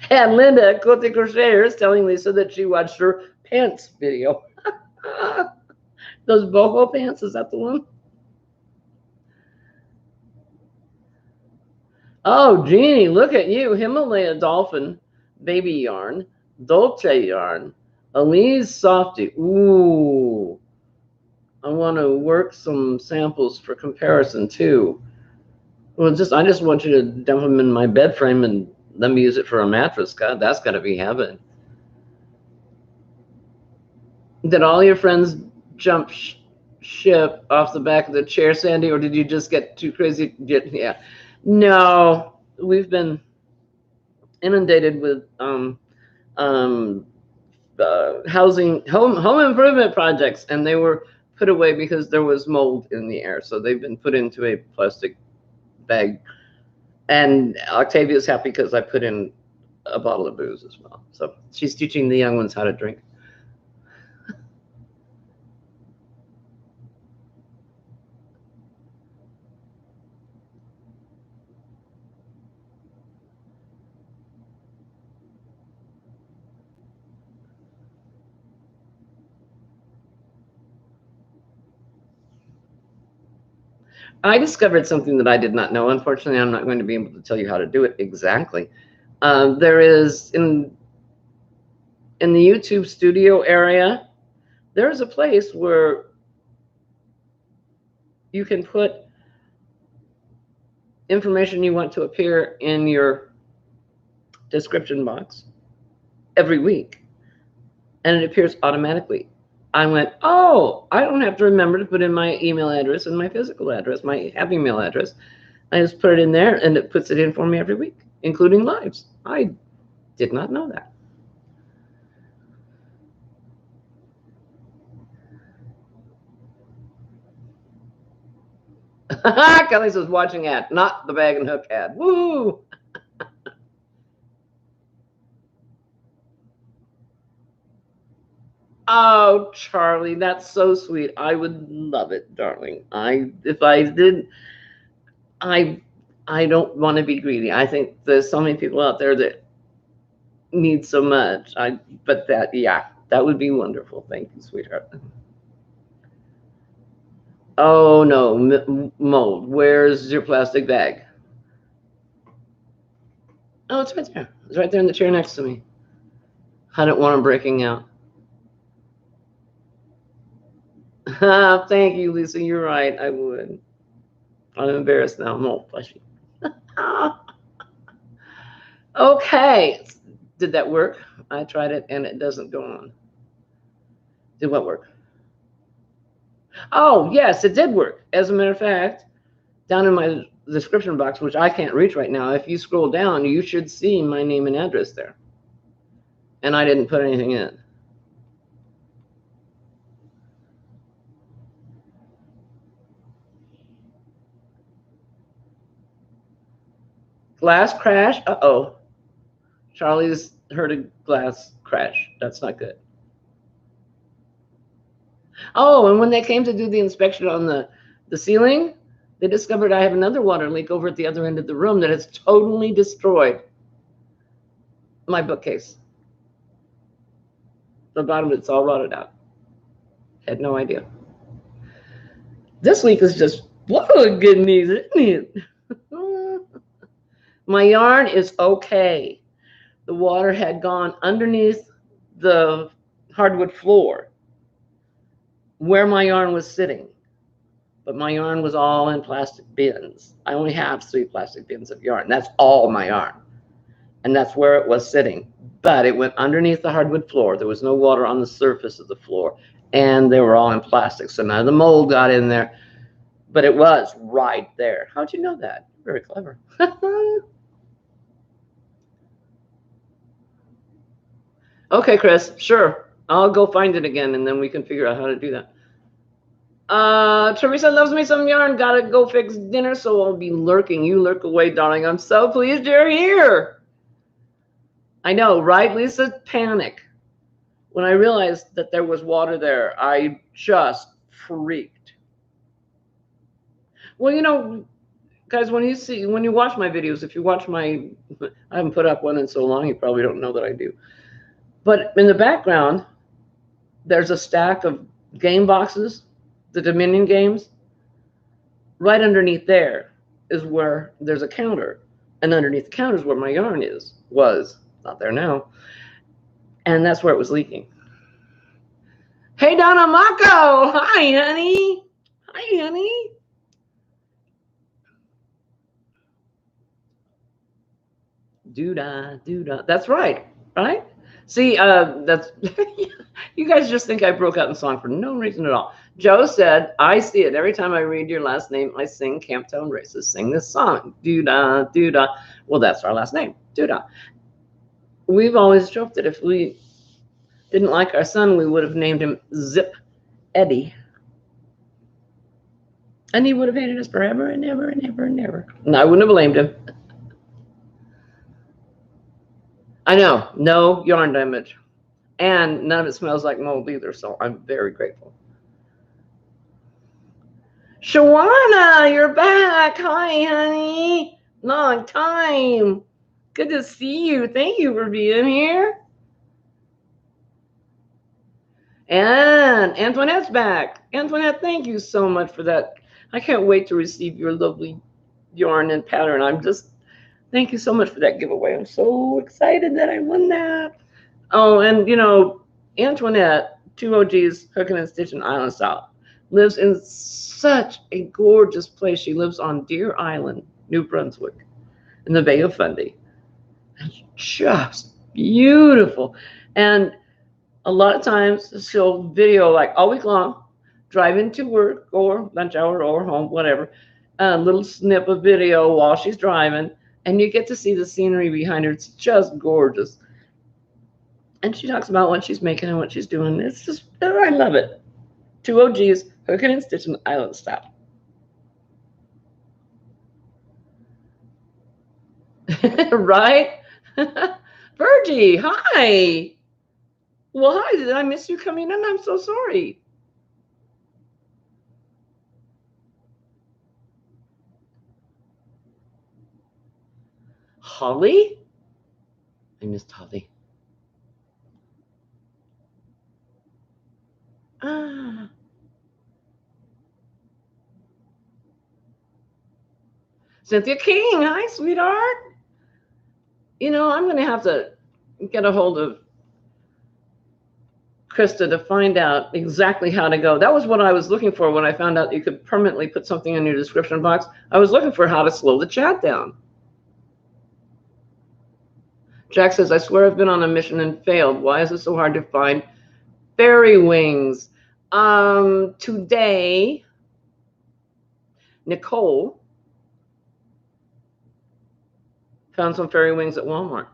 And Linda, Cote Crocheter, is telling Lisa that she watched her pants video. Those boho pants, is that the one? Oh, Jeannie, look at you. Himalaya Dolphin baby yarn, Dolce yarn, Elise Softy. Ooh, I want to work some samples for comparison too. Well, I just want you to dump them in my bed frame and let me use it for a mattress. God, that's got to be heaven. Did all your friends jump ship off the back of the chair, Sandy, or did you just get too crazy? Yeah. No, we've been inundated with housing, home improvement projects, and they were put away because there was mold in the air. So they've been put into a plastic bag. And Octavia's happy because I put in a bottle of booze as well. So she's teaching the young ones how to drink. I discovered something that I did not know. Unfortunately, I'm not going to be able to tell you how to do it exactly. There is in the YouTube studio area, there is a place where you can put information you want to appear in your description box every week, and it appears automatically. I went, oh, I don't have to remember to put in my email address and my physical address, my happy mail address. I just put it in there, and it puts it in for me every week, including lives. I did not know that. Kelly says watching ad, not the bag and hook ad. Woo! Oh, Charlie, that's so sweet. I would love it, darling. If I did, I I don't want to be greedy. I think there's so many people out there that need so much. But yeah, that would be wonderful. Thank you, sweetheart. Oh no, mold. Where's your plastic bag? Oh, it's right there. It's right there in the chair next to me. I don't want them breaking out. Thank you, Lisa. You're right. I would. I'm embarrassed now. I'm all fleshy. Okay. Did that work? I tried it and it doesn't go on. Did what work? Oh, yes, it did work. As a matter of fact, down in my description box, which I can't reach right now, if you scroll down, you should see my name and address there. And I didn't put anything in. Glass crash? Uh-oh. Charlie's heard a glass crash. That's not good. Oh, and when they came to do the inspection on the ceiling, they discovered I have another water leak over at the other end of the room that has totally destroyed my bookcase. The bottom of it's all rotted out. Had no idea. This leak is just, whoa, good news, isn't it? My yarn is okay. The water had gone underneath the hardwood floor where my yarn was sitting. But my yarn was all in plastic bins. I only have 3 plastic bins of yarn. That's all my yarn. And that's where it was sitting. But it went underneath the hardwood floor. There was no water on the surface of the floor. And they were all in plastic. So none of the mold got in there. But it was right there. How'd you know that? Very clever. Okay, Chris, sure. I'll go find it again and then we can figure out how to do that. Teresa loves me some yarn. Gotta go fix dinner, so I'll be lurking. You lurk away, darling. I'm so pleased you're here. I know, right, Lisa? Panic. When I realized that there was water there, I just freaked. Well, you know, guys, when you watch my videos, if you watch I haven't put up one in so long, you probably don't know that I do. But in the background, there's a stack of game boxes, the Dominion games. Right underneath there is where there's a counter. And underneath the counter is where my yarn was. Not there now. And that's where it was leaking. Hey, Donna Mako. Hi, honey. Hi, honey. Duda, Duda. That's right. Right? See, that's you guys just think I broke out in song for no reason at all. Joe said, I see it. Every time I read your last name, I sing Camp Town Races. Sing this song. Duda, Duda. Well, that's our last name. Duda. We've always joked that if we didn't like our son, we would have named him Zip Eddie. And he would have hated us forever and ever and ever and ever. And I wouldn't have blamed him. I know, no yarn damage. And none of it smells like mold either, so I'm very grateful. Shawana, you're back. Hi, honey. Long time. Good to see you. Thank you for being here. And Antoinette's back. Antoinette, thank you so much for that. I can't wait to receive your lovely yarn and pattern. Thank you so much for that giveaway. I'm so excited that I won that. Oh, and you know, Antoinette, 2 OGs, hooking and stitching Island Style, lives in such a gorgeous place. She lives on Deer Island, New Brunswick, in the Bay of Fundy. It's just beautiful. And a lot of times she'll video like all week long, driving to work or lunch hour or home, whatever, a little snip of video while she's driving. And you get to see the scenery behind her. It's just gorgeous. And she talks about what she's making and what she's doing. It's just, I love it. 2 OGs, hooking and stitching Island Style. Right? Virgie, hi. Well, hi. Did I miss you coming in? I'm so sorry. Holly? I missed Holly. Ah. Cynthia King, hi, sweetheart. You know, I'm going to have to get a hold of Krista to find out exactly how to go. That was what I was looking for when I found out you could permanently put something in your description box. I was looking for how to slow the chat down. Jack says, I swear I've been on a mission and failed. Why is it so hard to find fairy wings? Today, Nicole found some fairy wings at Walmart.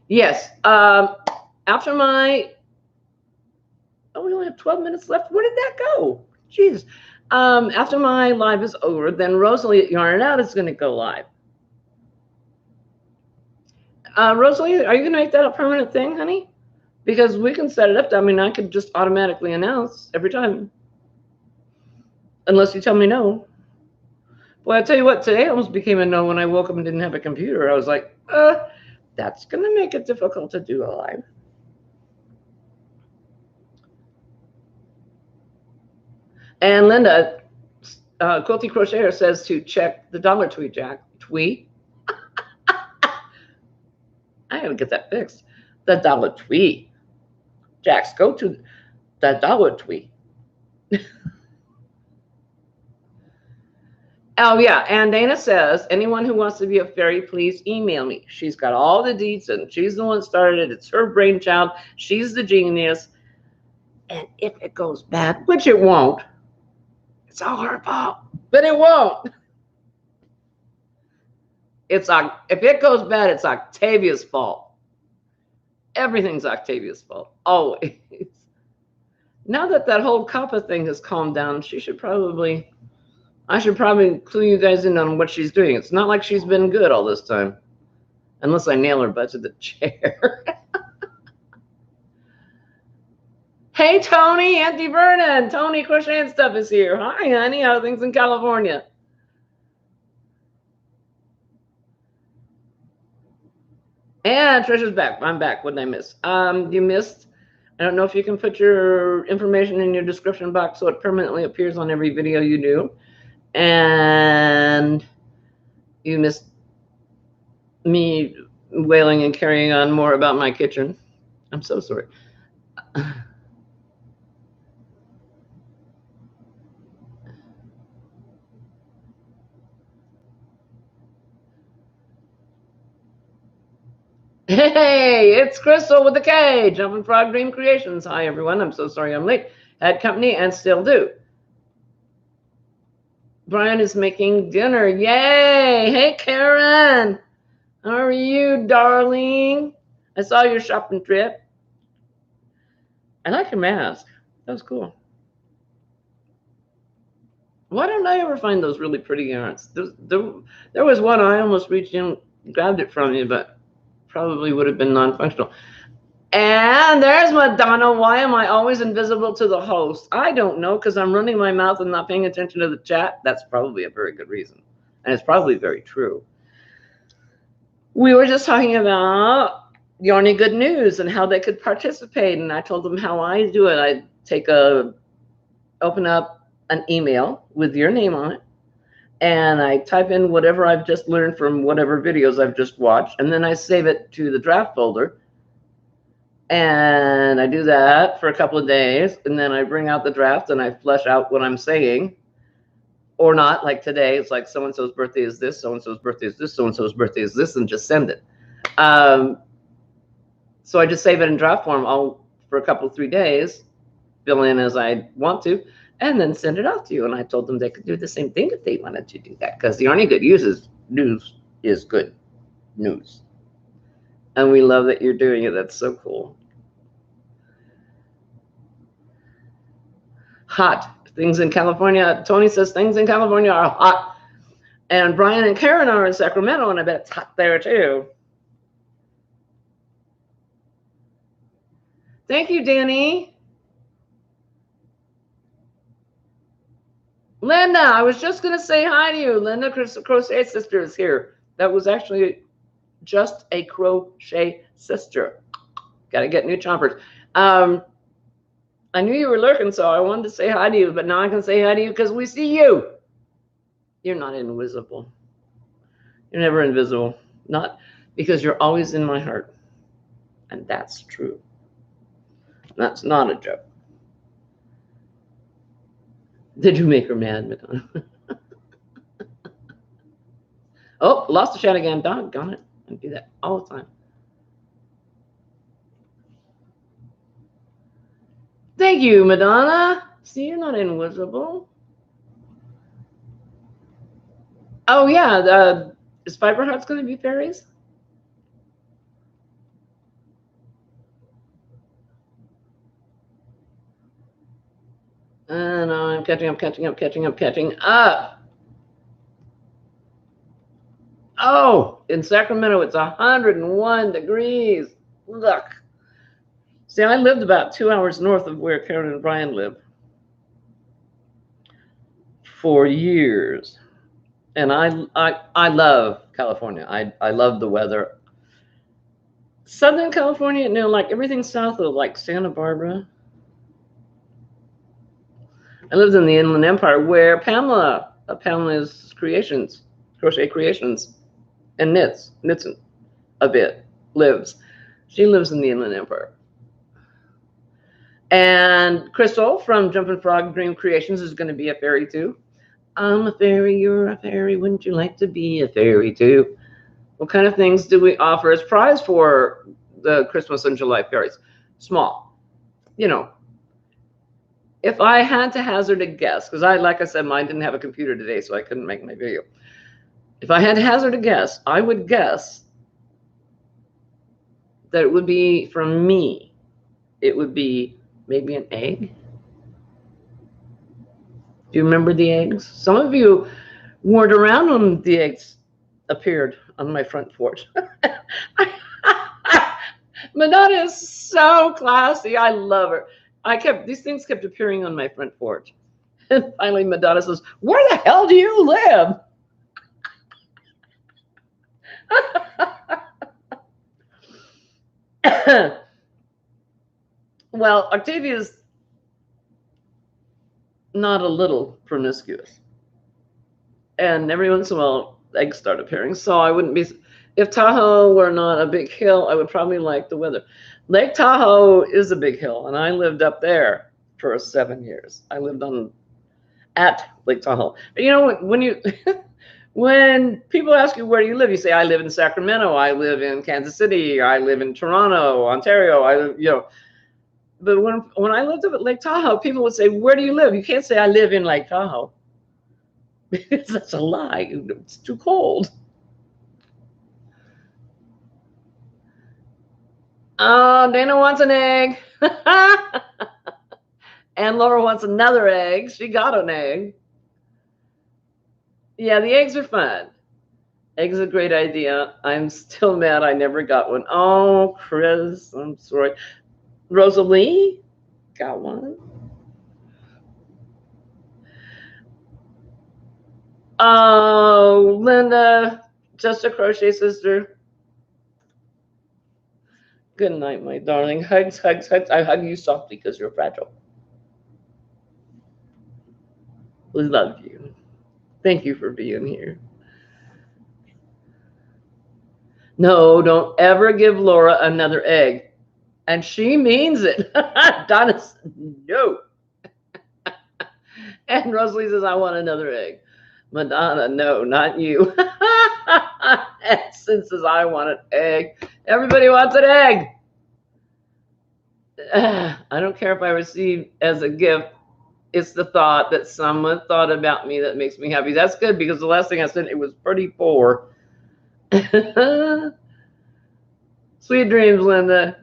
Yes. After my, we only have 12 minutes left. Where did that go? Jesus. After my live is over, then Rosalie at Yarn It Out is going to go live. Rosalie, are you going to make that a permanent thing, honey? Because we can set it up. I mean, I could just automatically announce every time. Unless you tell me no. Well, I tell you what, today almost became a no when I woke up and didn't have a computer. I was like, that's going to make it difficult to do a live. And Linda, Quilty Crocheter says to check the dollar tweet, Jack. Tweet? I gotta get that fixed. The dollar tweet. Jax, go to the dollar tweet. Oh, yeah. And Dana says, anyone who wants to be a fairy, please email me. She's got all the deeds and she's the one that started it. It's her brainchild. She's the genius. And if it goes bad, which it won't, it's all her fault. But it won't. If it goes bad, it's Octavia's fault. Everything's Octavia's fault. Always. Now that whole Kappa thing has calmed down, I should probably clue you guys in on what she's doing. It's not like she's been good all this time. Unless I nail her butt to the chair. Hey, Tony, Auntie Vernon. Tony Crochet and Stuff is here. Hi, honey. How are things in California? And Trisha's back. I'm back. What did I miss? You missed. I don't know if you can put your information in your description box so it permanently appears on every video you do. And you missed me wailing and carrying on more about my kitchen. I'm so sorry. Hey, it's Crystal with the K, Jumping Frog Dream Creations. Hi, everyone. I'm so sorry I'm late. Had company and still do. Brian is making dinner. Yay! Hey, Karen. How are you, darling? I saw your shopping trip. I like your mask. That was cool. Why don't I ever find those really pretty yarns? There was one I almost reached in, grabbed it from you, but probably would have been non-functional. And there's Madonna. Why am I always invisible to the host? I don't know, because I'm running my mouth and not paying attention to the chat. That's probably a very good reason. And it's probably very true. We were just talking about Yarny Good News and how they could participate. And I told them how I do it. I open up an email with your name on it. And I type in whatever I've just learned from whatever videos I've just watched. And then I save it to the draft folder. And I do that for a couple of days. And then I bring out the draft and I flesh out what I'm saying. Or not, like today, it's like so-and-so's birthday is this, so-and-so's birthday is this, so-and-so's birthday is this, and just send it. So I just save it in draft form all for a couple, 3 days, fill in as I want to, and then send it out to you. And I told them they could do the same thing if they wanted to do that, because the only good news is good news. And we love that you're doing it. That's so cool. hot. Things in California, Tony says things in California are hot. And Brian and Karen are in Sacramento, and I bet it's hot there too. Thank you, Danny. Linda, I was just going to say hi to you. Linda, Crochet Sister is here. That was actually just a crochet sister. Got to get new chompers. I knew you were lurking, so I wanted to say hi to you, but now I can say hi to you because we see you. You're not invisible. You're never invisible. Not because you're always in my heart. And that's true. That's not a joke. Did you make her mad, Madonna? Oh, lost the chat again. Doggone it. I do that all the time. Thank you, Madonna. See, you're not invisible. Oh, yeah. Is Fiber Hearts going to be fairies? No, I'm catching up. Oh, in Sacramento, it's 101 degrees. Look. See, I lived about 2 hours north of where Karen and Brian live for years. And I love California. I love the weather. Southern California, like everything south of like Santa Barbara. I lived in the Inland Empire where Pamela's Creations, Crochet Creations, and knits a bit, lives. She lives in the Inland Empire. And Crystal from Jumpin' Frog Dream Creations is going to be a fairy too. I'm a fairy, you're a fairy. Wouldn't you like to be a fairy too? What kind of things do we offer as prize for the Christmas and July fairies? Small. If I had to hazard a guess, because like I said, mine didn't have a computer today, so I couldn't make my video. If I had to hazard a guess, I would guess that it would be, from me, it would be maybe an egg. Do you remember the eggs? Some of you weren't around when the eggs appeared on my front porch. Madonna is so classy. I love her. These things kept appearing on my front porch. And finally Madonna says, "Where the hell do you live?" Well, Octavia's not a little promiscuous. And every once in a while, eggs start appearing. So I wouldn't be, if Tahoe were not a big hill, I would probably like the weather. Lake Tahoe is a big hill, and I lived up there for 7 years. I lived at Lake Tahoe. But when when people ask you where do you live, you say, I live in Sacramento, I live in Kansas City, I live in Toronto, Ontario, I live, But when I lived up at Lake Tahoe, people would say, where do you live? You can't say I live in Lake Tahoe. Because that's a lie. It's too cold. Oh, Dana wants an egg. And Laura wants another egg. She got an egg. Yeah, the eggs are fun. Eggs are a great idea. I'm still mad I never got one. Oh, Chris, I'm sorry. Rosalie got one. Oh, Linda, just a crochet sister. Good night, my darling. Hugs, hugs, hugs. I hug you softly because you're fragile. We love you. Thank you for being here. No, don't ever give Laura another egg. And she means it. Donna says, no. And Rosalie says, I want another egg. Madonna, no, not you. And Sid says, I want an egg. Everybody wants an egg. I don't care if I receive as a gift. It's the thought that someone thought about me that makes me happy. That's good, because the last thing I said, it was pretty poor. Sweet dreams, Linda.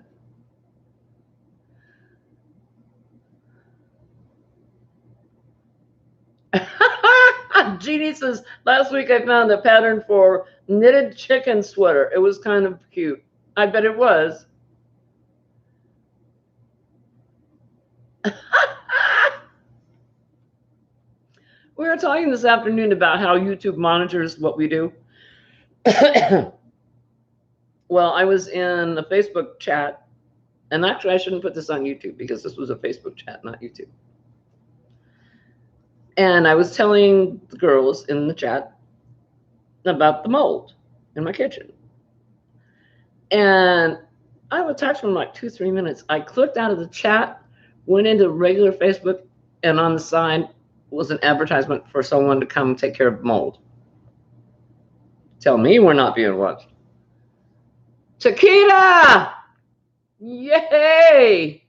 Jeannie says, last week I found a pattern for knitted chicken sweater. It was kind of cute. I bet it was. We were talking this afternoon about how YouTube monitors what we do. Well, I was in a Facebook chat, and actually I shouldn't put this on YouTube because this was a Facebook chat, not YouTube. And I was telling the girls in the chat about the mold in my kitchen. And I would text from like 2-3 minutes. I clicked out of the chat, went into regular Facebook, and on the side was an advertisement for someone to come take care of mold. Tell me we're not being watched. Chiquita! Yay!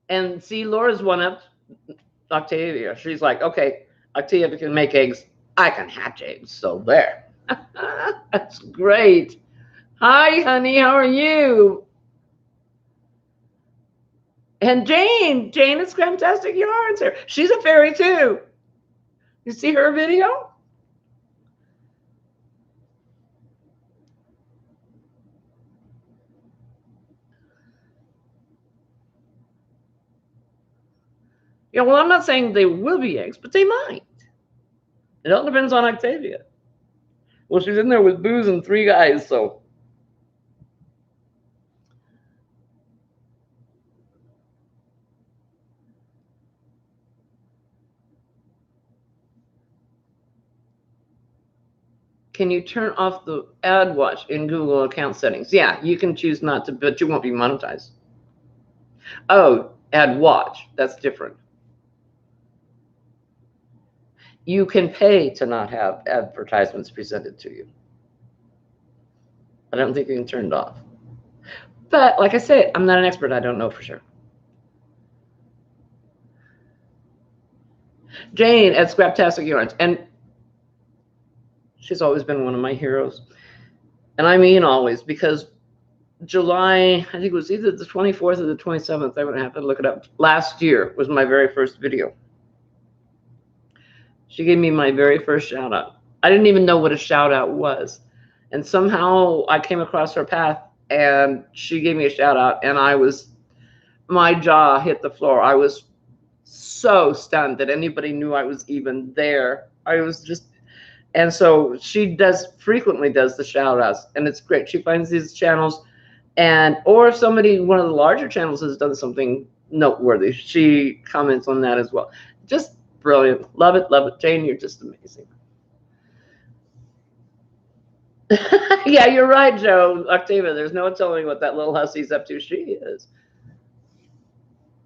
And see, Laura's one up Octavia. She's like, okay, Octavia can make eggs. I can hatch eggs. So there. That's great. Hi, honey. How are you? And Jane is Fantastic Yarns here. She's a fairy too. You see her video? Yeah, well, I'm not saying they will be eggs, but they might. It all depends on Octavia. Well, she's in there with booze and 3 guys, so. Can you turn off the ad watch in Google account settings? Yeah, you can choose not to, but you won't be monetized. Oh, ad watch. That's different. You can pay to not have advertisements presented to you. I don't think you can turn it off. But like I said, I'm not an expert. I don't know for sure. Jane at Scraptastic Yarns. And she's always been one of my heroes. And I mean always, because July, I think it was either the 24th or the 27th, I would have to look it up. Last year was my very first video. She gave me my very first shout out. I didn't even know what a shout out was. And somehow I came across her path and she gave me a shout out, and my jaw hit the floor. I was so stunned that anybody knew I was even there. I was just, and so she frequently does the shout outs, and it's great. She finds these channels, or if one of the larger channels has done something noteworthy, she comments on that as well. Just brilliant. Love it, love it. Jane, you're just amazing. Yeah, you're right, Joe. Octavia, there's no telling what that little hussy's up to. She is.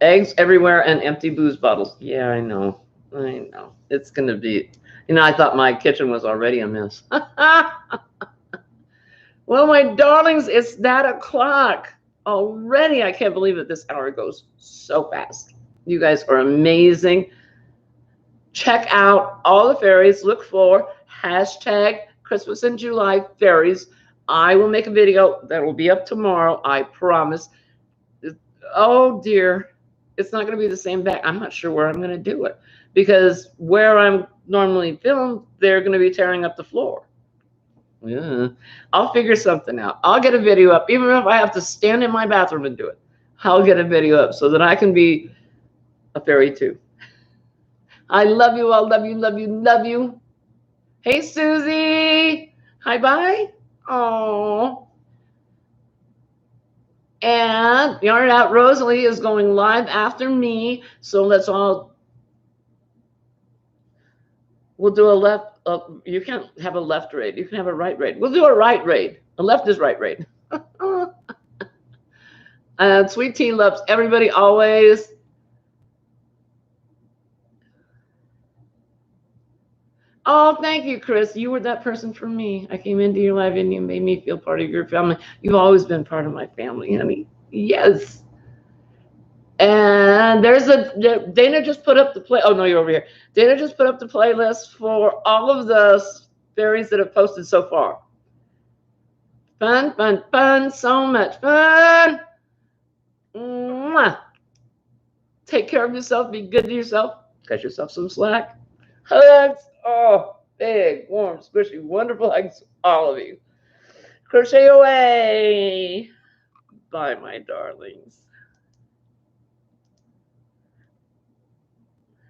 Eggs everywhere and empty booze bottles. Yeah, I know. It's going to be, I thought my kitchen was already a mess. Well, my darlings, it's that o'clock already. I can't believe it. This hour goes so fast. You guys are amazing. Check out all the fairies. Look for hashtag Christmas in July fairies. I will make a video that will be up tomorrow. I promise. Oh, dear. It's not going to be the same back. I'm not sure where I'm going to do it, because where I'm normally filmed, they're going to be tearing up the floor. Yeah. I'll figure something out. I'll get a video up, even if I have to stand in my bathroom and do it. I'll get a video up so that I can be a fairy too. I love you all. Love you, love you, love you. Hey, Susie. Hi, bye. Oh. And Yarn Out Rosalie is going live after me. So let's all, we'll do a left. You can't have a left raid. You can have a right raid. We'll do a right raid. A left is right raid. Sweet tea loves everybody always. Oh, thank you, Chris. You were that person for me. I came into your life and you made me feel part of your family. You've always been part of my family, honey. Yes. And Dana just put up the play. Oh, no, you're over here. Dana just put up the playlist for all of the fairies that have posted so far. Fun, fun, fun. So much fun. Mwah. Take care of yourself. Be good to yourself. Cut yourself some slack. Hugs. Oh, big, warm, squishy, wonderful hugs. All of you. Crochet away. Bye, my darlings.